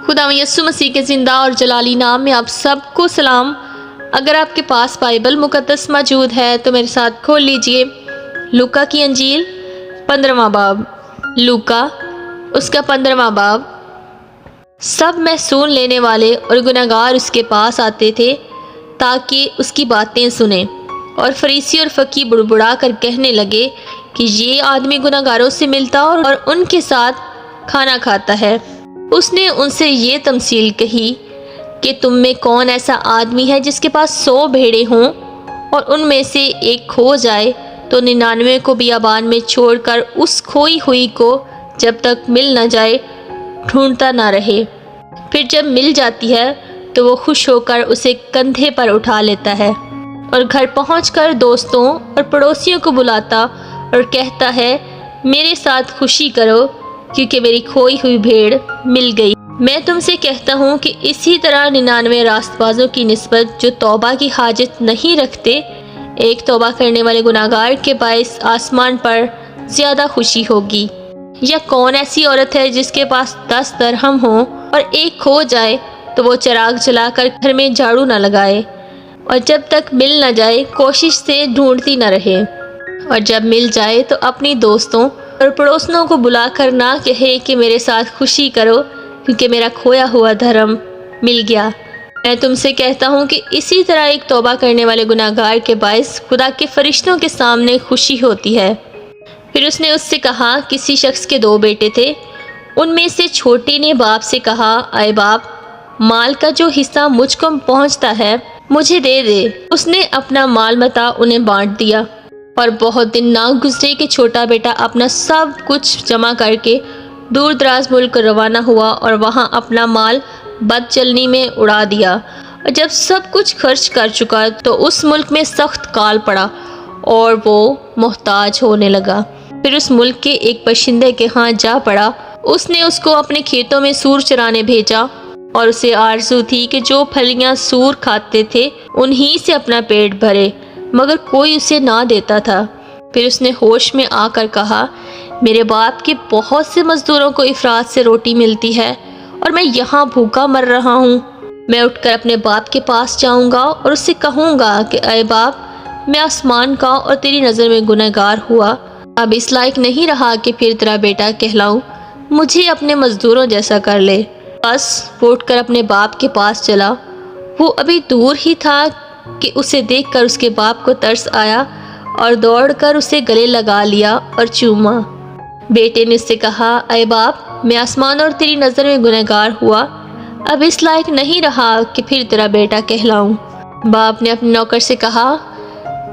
خداوند یسوع مسیح کے زندہ اور جلالی نام میں آپ سب کو سلام۔ اگر آپ کے پاس بائبل مقدس موجود ہے تو میرے ساتھ کھول لیجئے لوکا کی انجیل 15واں باب۔ لوکا اس کا 15واں باب۔ سب محسون لینے والے اور گنہگار اس کے پاس آتے تھے تاکہ اس کی باتیں سنیں، اور فریسی اور فقیہ بڑبڑا کر کہنے لگے کہ یہ آدمی گنہگاروں سے ملتا اور ان کے ساتھ کھانا کھاتا ہے۔ اس نے ان سے یہ تمثیل کہی کہ تم میں کون ایسا آدمی ہے جس کے پاس 100 بھیڑیں ہوں اور ان میں سے ایک کھو جائے تو 99 کو بیابان میں چھوڑ کر اس کھوئی ہوئی کو جب تک مل نہ جائے ڈھونڈتا نہ رہے۔ پھر جب مل جاتی ہے تو وہ خوش ہو کر اسے کندھے پر اٹھا لیتا ہے اور گھر پہنچ کر دوستوں اور پڑوسیوں کو بلاتا اور کہتا ہے میرے ساتھ خوشی کرو کیونکہ میری کھوئی ہوئی بھیڑ مل گئی۔ میں تم سے کہتا ہوں کہ اسی طرح 99 راست بازوں کی نسبت جو توبہ کی حاجت نہیں رکھتے، ایک توبہ کرنے والے گناہگار کے باعث آسمان پر زیادہ خوشی ہوگی۔ یا کون ایسی عورت ہے جس کے پاس 10 درہم ہوں اور ایک کھو جائے تو وہ چراغ جلا کر گھر میں جھاڑو نہ لگائے اور جب تک مل نہ جائے کوشش سے ڈھونڈتی نہ رہے، اور جب مل جائے تو اپنی دوستوں اور پڑوسنوں کو بلا کر نہ کہے کہ میرے ساتھ خوشی کرو کیونکہ میرا کھویا ہوا دھرم مل گیا۔ میں تم سے کہتا ہوں کہ اسی طرح ایک توبہ کرنے والے گناہگار کے باعث خدا کے فرشتوں کے سامنے خوشی ہوتی ہے۔ پھر اس نے اس سے کہا کسی شخص کے 2 بیٹے تھے۔ ان میں سے چھوٹے نے باپ سے کہا اے باپ، مال کا جو حصہ مجھ کو پہنچتا ہے مجھے دے دے۔ اس نے اپنا مال متاع انہیں بانٹ دیا، اور بہت دن نہ گزرے کہ چھوٹا بیٹا اپنا سب کچھ جمع کر کے دور دراز ملک روانہ ہوا اور وہاں اپنا مال بد چلنی میں اڑا دیا، اور جب سب کچھ خرچ کر چکا تو اس ملک میں سخت کال پڑا اور وہ محتاج ہونے لگا۔ پھر اس ملک کے ایک باشندے کے ہاں جا پڑا۔ اس نے اس کو اپنے کھیتوں میں سور چرانے بھیجا، اور اسے آرزو تھی کہ جو پھلیاں سور کھاتے تھے انہی سے اپنا پیٹ بھرے، مگر کوئی اسے نہ دیتا تھا۔ پھر اس نے ہوش میں آ کر کہا میرے باپ کے بہت سے مزدوروں کو افراط سے روٹی ملتی ہے اور میں یہاں بھوکا مر رہا ہوں۔ میں اٹھ کر اپنے باپ کے پاس جاؤں گا اور اس سے کہوں گا کہ اے باپ، میں آسمان کا اور تیری نظر میں گنہگار ہوا، اب اس لائق نہیں رہا کہ پھر تیرا بیٹا کہلاؤں، مجھے اپنے مزدوروں جیسا کر لے۔ بس وہ اٹھ کر اپنے باپ کے پاس چلا۔ وہ ابھی دور ہی تھا کہ اسے دیکھ کر اس کے باپ کو ترس آیا اور دوڑ کر اسے گلے لگا لیا اور چوما۔ بیٹے نے اس سے کہا اے باپ، میں آسمان اور تیری نظر میں گنہگار ہوا، اب اس لائق نہیں رہا کہ پھر تیرا بیٹا کہلاؤں۔ باپ نے اپنے نوکر سے کہا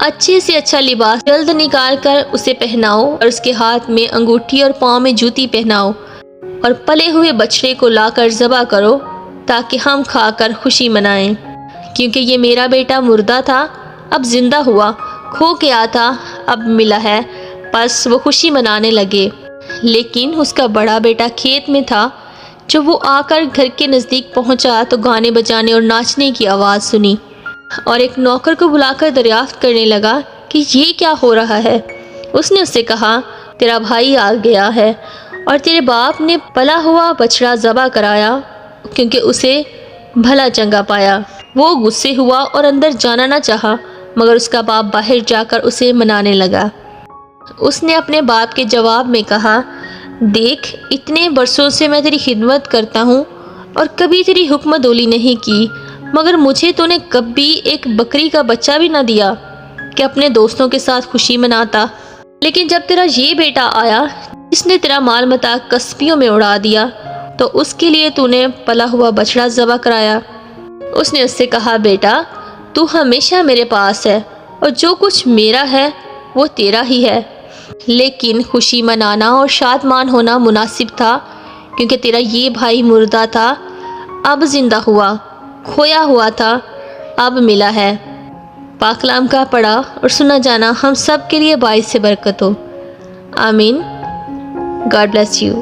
اچھے سے اچھا لباس جلد نکال کر اسے پہناؤ اور اس کے ہاتھ میں انگوٹھی اور پاؤں میں جوتی پہناؤ، اور پلے ہوئے بچڑے کو لا کر ذبح کرو تاکہ ہم کھا کر خوشی منائیں، کیونکہ یہ میرا بیٹا مردہ تھا اب زندہ ہوا، کھو گیا تھا اب ملا ہے۔ پس وہ خوشی منانے لگے۔ لیکن اس کا بڑا بیٹا کھیت میں تھا۔ جب وہ آ کر گھر کے نزدیک پہنچا تو گانے بجانے اور ناچنے کی آواز سنی، اور ایک نوکر کو بلا کر دریافت کرنے لگا کہ یہ کیا ہو رہا ہے۔ اس نے اس سے کہا تیرا بھائی آ گیا ہے اور تیرے باپ نے پلا ہوا بچڑا ذبح کرایا کیونکہ اسے بھلا چنگا پایا۔ وہ غصے ہوا اور اندر جانا نہ چاہا، مگر اس کا باپ باہر جا کر اسے منانے لگا۔ اس نے اپنے باپ کے جواب میں کہا دیکھ، اتنے برسوں سے میں تیری خدمت کرتا ہوں اور کبھی تیری حکم دولی نہیں کی، مگر مجھے تو نے کبھی ایک بکری کا بچہ بھی نہ دیا کہ اپنے دوستوں کے ساتھ خوشی مناتا۔ لیکن جب تیرا یہ بیٹا آیا جس نے تیرا مال متاع کسبیوں میں اڑا دیا تو اس کے لیے تو نے پلا ہوا بچڑا ذبح کرایا۔ اس نے اس سے کہا بیٹا، تو ہمیشہ میرے پاس ہے اور جو کچھ میرا ہے وہ تیرا ہی ہے، لیکن خوشی منانا اور شادمان ہونا مناسب تھا کیونکہ تیرا یہ بھائی مردہ تھا اب زندہ ہوا، کھویا ہوا تھا اب ملا ہے۔ پاک کلام کا پڑھا اور سنا جانا ہم سب کے لیے باعث برکت ہو۔ آمین۔ God bless you.